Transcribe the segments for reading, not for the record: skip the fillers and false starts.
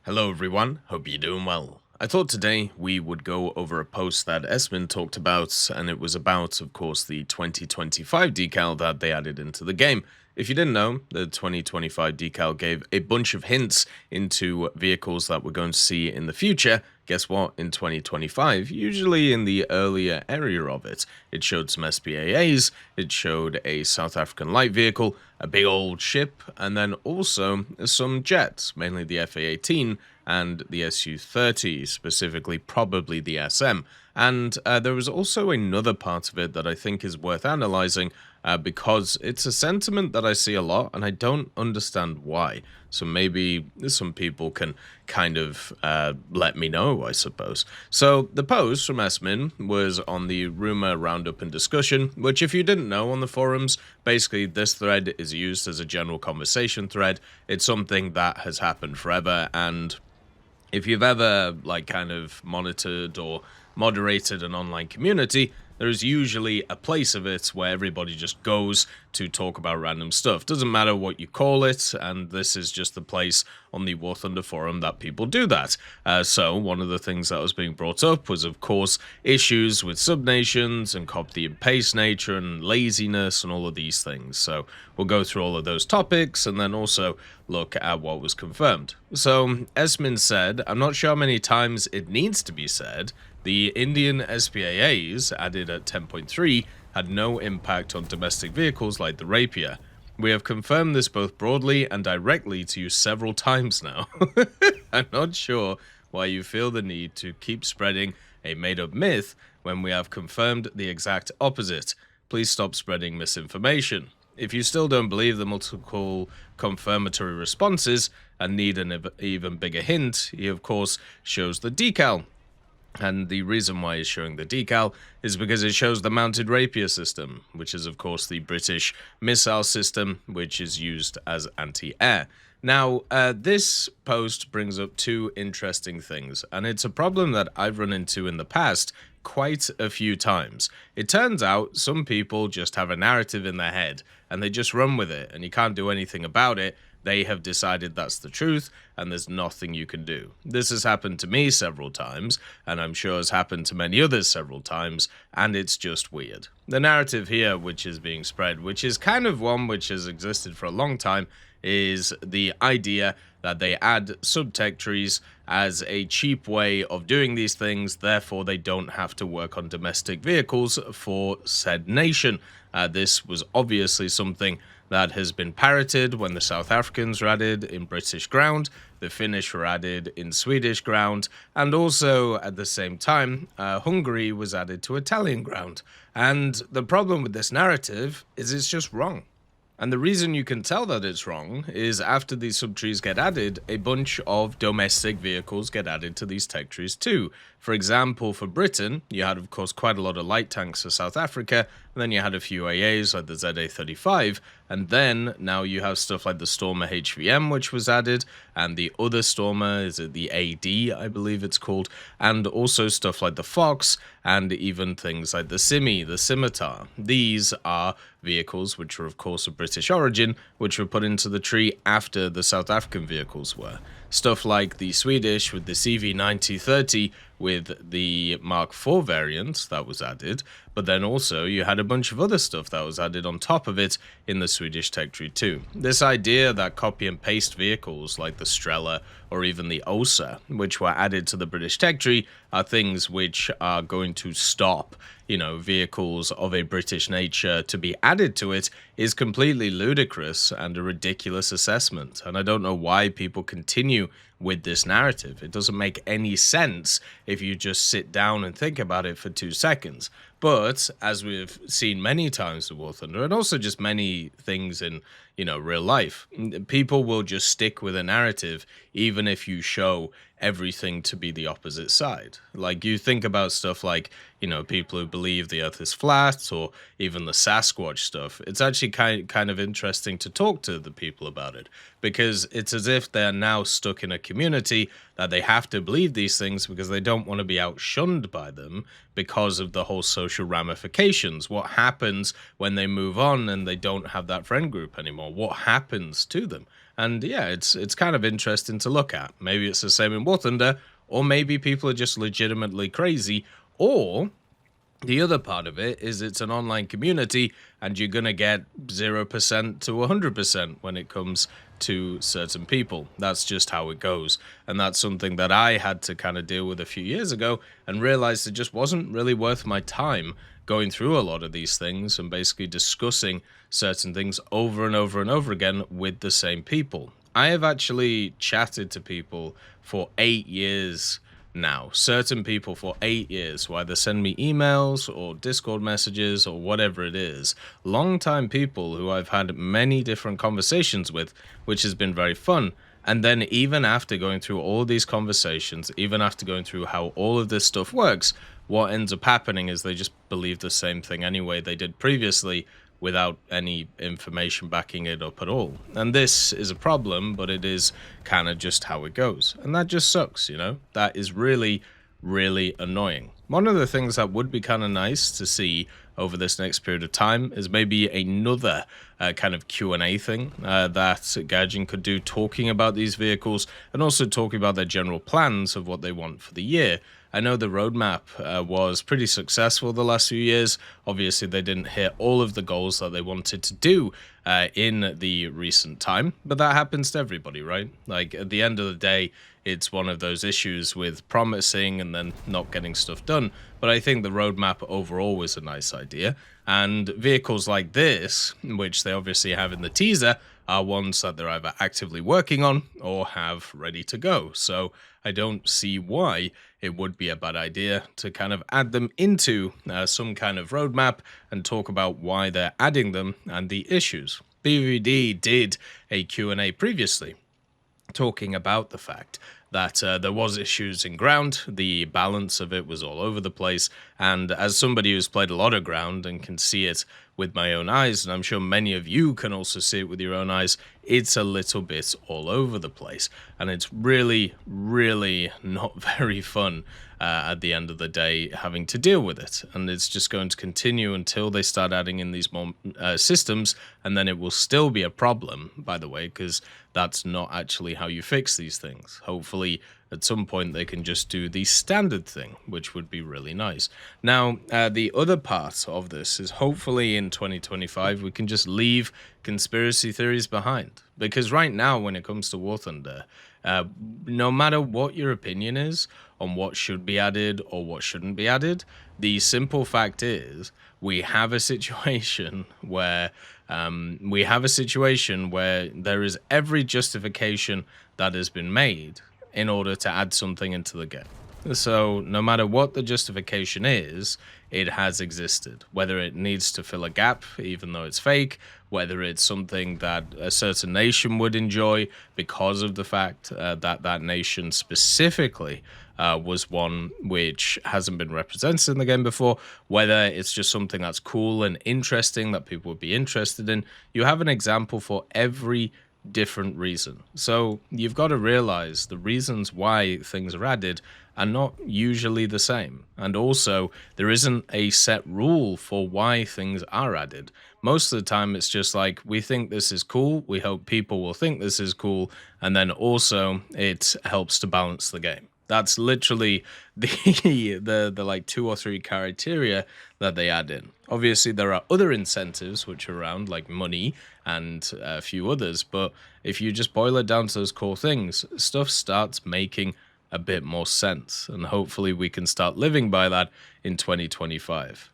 Hello everyone, hope you're doing well. I thought today we would go over a post that Smin talked about, and it was about, of course, the 2025 decal that they added into the game. If you didn't know, the 2025 decal gave a bunch of hints into vehicles that we're going to see in the future. Guess what? In 2025, usually in the earlier area of it, it showed some SPAAs, it showed a South African light vehicle, a big old ship, and then also some jets, mainly the A-18 and the Su-30, specifically probably the SM. And there was also another part of it that I think is worth analyzing because it's a sentiment that I see a lot and I don't understand why. So maybe some people can kind of let me know, I suppose. So the post from Smin was on the rumor roundup and discussion, which if you didn't know on the forums, basically this thread is used as a general conversation thread. It's something that has happened forever, and if you've ever kind of monitored or moderated an online community, there is usually a place of it where everybody just goes to talk about random stuff. Doesn't matter what you call it, and this is just the place on the War Thunder forum that people do that. So one of the things that was being brought up was, of course, issues with subnations and copy and paste nature and laziness and all of these things. So we'll go through all of those topics and then also look at what was confirmed. So Smin said, I'm not sure how many times it needs to be said, the Indian SPAAs added at 10.3 had no impact on domestic vehicles like the Rapier. We have confirmed this both broadly and directly to you several times now. I'm not sure why you feel the need to keep spreading a made-up myth when we have confirmed the exact opposite. Please stop spreading misinformation. If you still don't believe the multiple confirmatory responses and need an even bigger hint, he of course shows the decal. And the reason why he's showing the decal is because it shows the mounted Rapier system, which is of course the British missile system, which is used as anti-air. Now, this post brings up two interesting things, and it's a problem that I've run into in the past quite a few times. It turns out some people just have a narrative in their head, and they just run with it, and you can't do anything about it. They have decided that's the truth, and there's nothing you can do. This has happened to me several times, and I'm sure has happened to many others several times, and it's just weird. The narrative here, which is being spread, which is kind of one which has existed for a long time, is the idea that they add subtech trees as a cheap way of doing these things, therefore they don't have to work on domestic vehicles for said nation. This was obviously something that has been parroted when the South Africans were added in British ground, the Finnish were added in Swedish ground, and also at the same time, Hungary was added to Italian ground. And the problem with this narrative is it's just wrong. And the reason you can tell that it's wrong is after these subtrees get added, a bunch of domestic vehicles get added to these tech trees too. For example, for Britain, you had of course quite a lot of light tanks for South Africa, and then you had a few AAs like the ZA-35, and then now you have stuff like the Stormer HVM, which was added, and the other Stormer, is it the AD, I believe it's called, and also stuff like the Fox, and even things like the Simi, the Scimitar. These are vehicles which are of course of British origin, which were put into the tree after the South African vehicles were. Stuff like the Swedish with the CV9030 with the Mark IV variant that was added, but then also you had a bunch of other stuff that was added on top of it in the Swedish tech tree too. This idea that copy and paste vehicles like the Strela or even the Osa, which were added to the British tech tree, are things which are going to stop, vehicles of a British nature to be added to it, is completely ludicrous and a ridiculous assessment. And I don't know why people continue with this narrative. It doesn't make any sense if you just sit down and think about it for 2 seconds. But as we've seen many times with War Thunder, and also just many things in, real life, people will just stick with a narrative even if you show everything to be the opposite side. Like, you think about stuff like, people who believe the earth is flat, or even the Sasquatch stuff. It's actually kind of interesting to talk to the people about it, because it's as if they're now stuck in a community that they have to believe these things because they don't want to be outshunned by them because of the whole social ramifications. What happens when they move on and they don't have that friend group anymore? What happens to them? And yeah, it's kind of interesting to look at. Maybe it's the same in War Thunder, or maybe people are just legitimately crazy, or the other part of it is it's an online community and you're going to get 0% to 100% when it comes to certain people. That's just how it goes. And that's something that I had to kind of deal with a few years ago and realized it just wasn't really worth my time going through a lot of these things and basically discussing certain things over and over and over again with the same people. I have actually chatted to people for 8 years now, certain people for 8 years, who either send me emails or Discord messages or whatever it is. Long-time people who I've had many different conversations with, which has been very fun. And then even after going through all these conversations, even after going through how all of this stuff works, what ends up happening is they just believe the same thing anyway they did previously, without any information backing it up at all. And this is a problem, but it is kind of just how it goes. And that just sucks, you know? That is really, really annoying. One of the things that would be kind of nice to see over this next period of time is maybe another kind of Q&A thing that Gaijin could do, talking about these vehicles and also talking about their general plans of what they want for the year. I know the roadmap was pretty successful the last few years. Obviously, they didn't hit all of the goals that they wanted to do in the recent time, but that happens to everybody, right? Like, at the end of the day, it's one of those issues with promising and then not getting stuff done. But I think the roadmap overall was a nice idea. And vehicles like this, which they obviously have in the teaser, are ones that they're either actively working on or have ready to go. So I don't see why it would be a bad idea to kind of add them into some kind of roadmap and talk about why they're adding them and the issues. BVD did a Q&A previously talking about the fact that there was issues in ground, the balance of it was all over the place, and as somebody who's played a lot of ground and can see it with my own eyes, and I'm sure many of you can also see it with your own eyes, it's a little bit all over the place, and it's really, really not very fun at the end of the day having to deal with it, and it's just going to continue until they start adding in these more systems, and then it will still be a problem, by the way, because that's not actually how you fix these things. Hopefully, at some point, they can just do the standard thing, which would be really nice. Now, the other part of this is hopefully in 2025, we can just leave conspiracy theories behind. Because right now, when it comes to War Thunder, no matter what your opinion is on what should be added or what shouldn't be added, the simple fact is we have a situation where there is every justification that has been made in order to add something into the game. So no matter what the justification is, it has existed. Whether it needs to fill a gap, even though it's fake, whether it's something that a certain nation would enjoy because of the fact that that nation specifically was one which hasn't been represented in the game before, whether it's just something that's cool and interesting that people would be interested in. You have an example for every different reason. So you've got to realize the reasons why things are added are not usually the same. And also, there isn't a set rule for why things are added. Most of the time, it's just like, we think this is cool, we hope people will think this is cool, and then also it helps to balance the game. That's literally the like 2 or 3 criteria that they add in. Obviously, there are other incentives which are around, like money and a few others, but if you just boil it down to those core things, stuff starts making a bit more sense, and hopefully we can start living by that in 2025.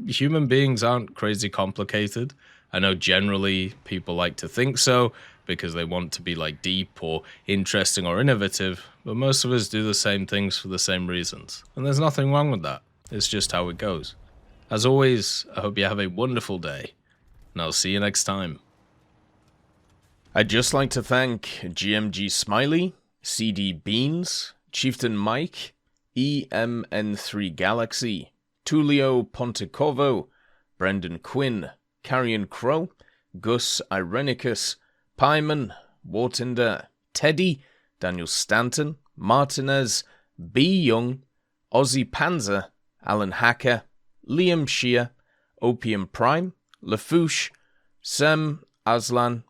Human beings aren't crazy complicated. I know generally people like to think so, because they want to be like deep or interesting or innovative, but most of us do the same things for the same reasons. And there's nothing wrong with that. It's just how it goes. As always, I hope you have a wonderful day, and I'll see you next time. I'd just like to thank GMG Smiley, CD Beans, Chieftain Mike, EMN3 Galaxy, Tulio Pontecorvo, Brendan Quinn, Carrion Crow, Gus Irenicus, Pyman, Wartinder, Teddy, Daniel Stanton, Martinez, B. Young, Ozzy Panzer, Alan Hacker, Liam Shear, Opium Prime, Lafouche, Sem Aslan,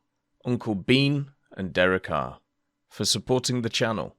Uncle Bean, and Derek R. for supporting the channel.